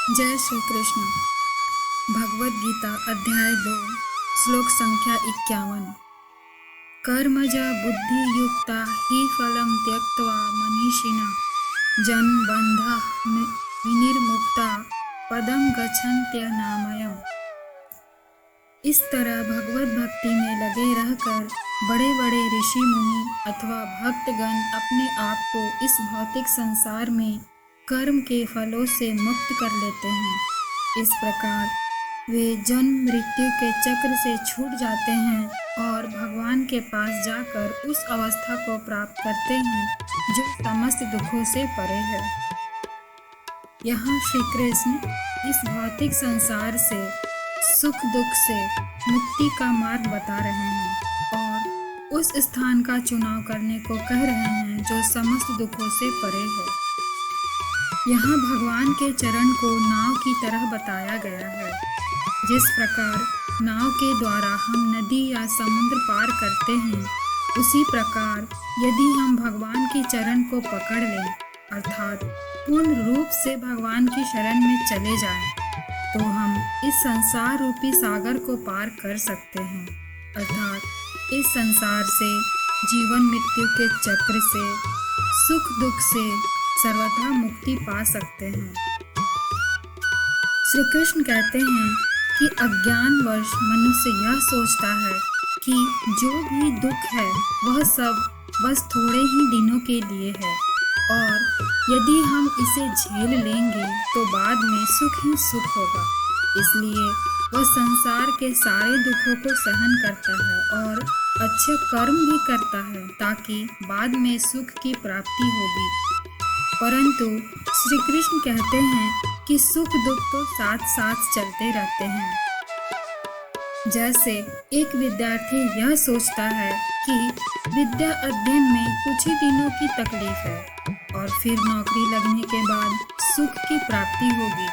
जय श्री कृष्ण। भगवद गीता अध्याय 2 श्लोक संख्या 51। कर्मज बुद्धि युक्ता ही फलम त्यक्त्वा मनीषिणः जन्मबन्धः विनिर्मुक्ता पदम गच्छन्त्य नामयम्। इस तरह भगवत भक्ति में लगे रहकर बड़े बड़े ऋषि मुनि अथवा भक्तगण अपने आप को इस भौतिक संसार में कर्म के फलों से मुक्त कर लेते हैं। इस प्रकार वे जन्म मृत्यु के चक्र से छूट जाते हैं और भगवान के पास जाकर उस अवस्था को प्राप्त करते हैं जो समस्त दुखों से परे है। यहाँ श्री कृष्ण इस भौतिक संसार से सुख दुख से मुक्ति का मार्ग बता रहे हैं और उस स्थान का चुनाव करने को कह रहे हैं जो समस्त दुखों से परे है। यहाँ भगवान के चरण को नाव की तरह बताया गया है। जिस प्रकार नाव के द्वारा हम नदी या समुद्र पार करते हैं, उसी प्रकार यदि हम भगवान के चरण को पकड़ लें अर्थात पूर्ण रूप से भगवान की शरण में चले जाएं, तो हम इस संसार रूपी सागर को पार कर सकते हैं। अर्थात इस संसार से, जीवन मृत्यु के चक्र से, सुख दुख से सर्वथा मुक्ति पा सकते हैं। श्री कृष्ण कहते हैं कि अज्ञानवश मनुष्य यह सोचता है कि जो भी दुख है वह सब बस थोड़े ही दिनों के लिए है और यदि हम इसे झेल लेंगे तो बाद में सुख ही सुख होगा। इसलिए वह संसार के सारे दुखों को सहन करता है और अच्छे कर्म भी करता है ताकि बाद में सुख की प्राप्ति होगी। परंतु श्री कृष्ण कहते हैं कि सुख दुख तो साथ साथ चलते रहते हैं। जैसे एक विद्यार्थी यह सोचता है कि विद्या अध्ययन में कुछ ही दिनों की तकलीफ है और फिर नौकरी लगने के बाद सुख की प्राप्ति होगी,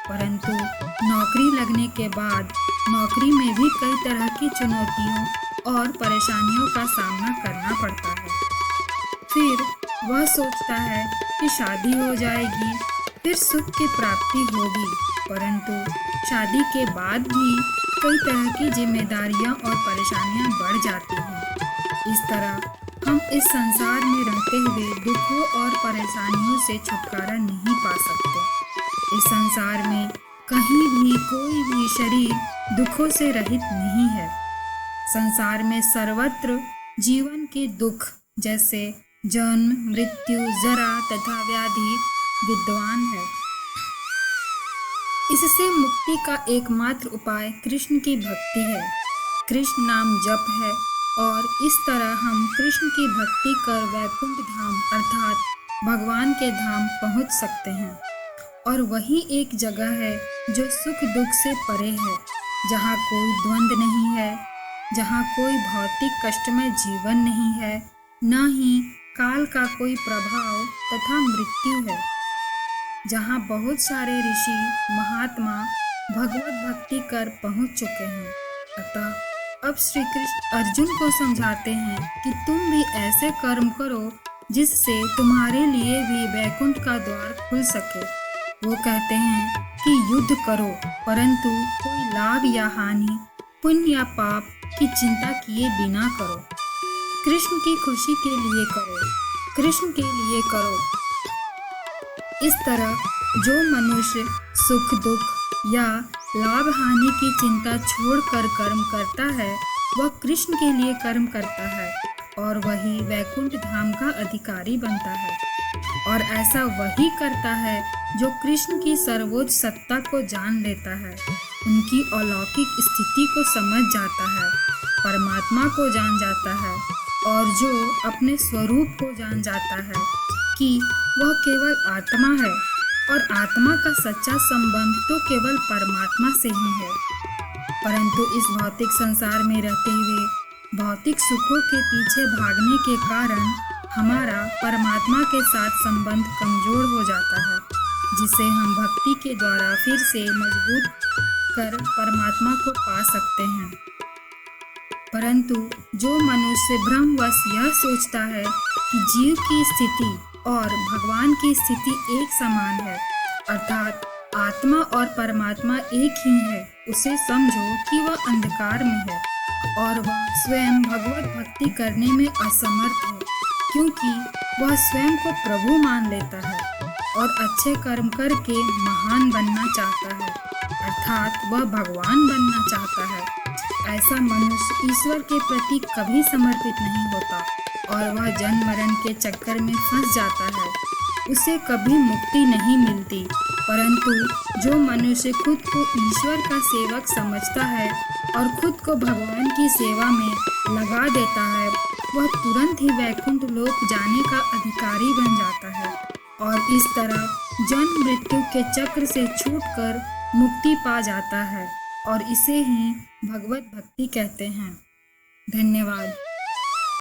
परंतु नौकरी लगने के बाद नौकरी में भी कई तरह की चुनौतियों और परेशानियों का सामना करना पड़ता है। फिर वह सोचता है कि शादी हो जाएगी, फिर सुख की प्राप्ति होगी, परंतु शादी के बाद भी कई तरह की जिम्मेदारियां और परेशानियां बढ़ जाती हैं। इस तरह हम इस संसार में रहते हुए दुखों और परेशानियों से छुटकारा नहीं पा सकते। इस संसार में कहीं भी कोई भी शरीर दुखों से रहित नहीं है। संसार में सर्वत्र जीवन के दुख जैसे जन्म मृत्यु जरा तथा व्याधि विद्यमान है। इससे मुक्ति का एकमात्र उपाय कृष्ण की भक्ति है, कृष्ण नाम जप है और इस तरह हम कृष्ण की भक्ति कर वैकुंठ धाम अर्थात भगवान के धाम पहुंच सकते हैं। और वही एक जगह है जो सुख दुख से परे है, जहाँ कोई द्वंद्व नहीं है, जहाँ कोई भौतिक कष्टमय जीवन नहीं है, न ही काल का कोई प्रभाव तथा मृत्यु है, जहाँ बहुत सारे ऋषि महात्मा भगवत भक्ति कर पहुँच चुके हैं। अतः अब श्री कृष्ण अर्जुन को समझाते हैं कि तुम भी ऐसे कर्म करो जिससे तुम्हारे लिए भी वैकुंठ का द्वार खुल सके। वो कहते हैं कि युद्ध करो, परंतु कोई लाभ या हानि, पुण्य या पाप की चिंता किए बिना करो। कृष्ण की खुशी के लिए करो, कृष्ण के लिए करो। इस तरह जो मनुष्य सुख दुख या लाभ हानि की चिंता छोड़कर कर्म करता है वह कृष्ण के लिए कर्म करता है और वही वैकुंठ धाम का अधिकारी बनता है। और ऐसा वही करता है जो कृष्ण की सर्वोच्च सत्ता को जान लेता है, उनकी अलौकिक स्थिति को समझ जाता है, परमात्मा को जान जाता है और जो अपने स्वरूप को जान जाता है कि वह केवल आत्मा है और आत्मा का सच्चा संबंध तो केवल परमात्मा से ही है। परंतु इस भौतिक संसार में रहते हुए भौतिक सुखों के पीछे भागने के कारण हमारा परमात्मा के साथ संबंध कमजोर हो जाता है, जिसे हम भक्ति के द्वारा फिर से मजबूत कर परमात्मा को पा सकते हैं। परंतु जो मनुष्य भ्रमवश यह सोचता है कि जीव की स्थिति और भगवान की स्थिति एक समान है, अर्थात आत्मा और परमात्मा एक ही है। उसे समझो कि वह अंधकार में है और वह स्वयं भगवत भक्ति करने में असमर्थ है, क्योंकि वह स्वयं को प्रभु मान लेता है और अच्छे कर्म करके महान बनना चाहता है, अर्थात वह भगवान बनना चाहता है। ऐसा मनुष्य ईश्वर के प्रति कभी समर्पित नहीं होता और वह जन्म मरण के चक्कर में फंस जाता है। उसे कभी मुक्ति नहीं मिलती। परंतु जो मनुष्य खुद को ईश्वर का सेवक समझता है और खुद को भगवान की सेवा में लगा देता है, वह तुरंत ही वैकुंठ लोक जाने का अधिकारी बन जाता है और इस तरह जन्म मृत्यु के चक्र से छूटकर मुक्ति पा जाता है और इसे ही भगवत भक्ति कहते हैं। धन्यवाद।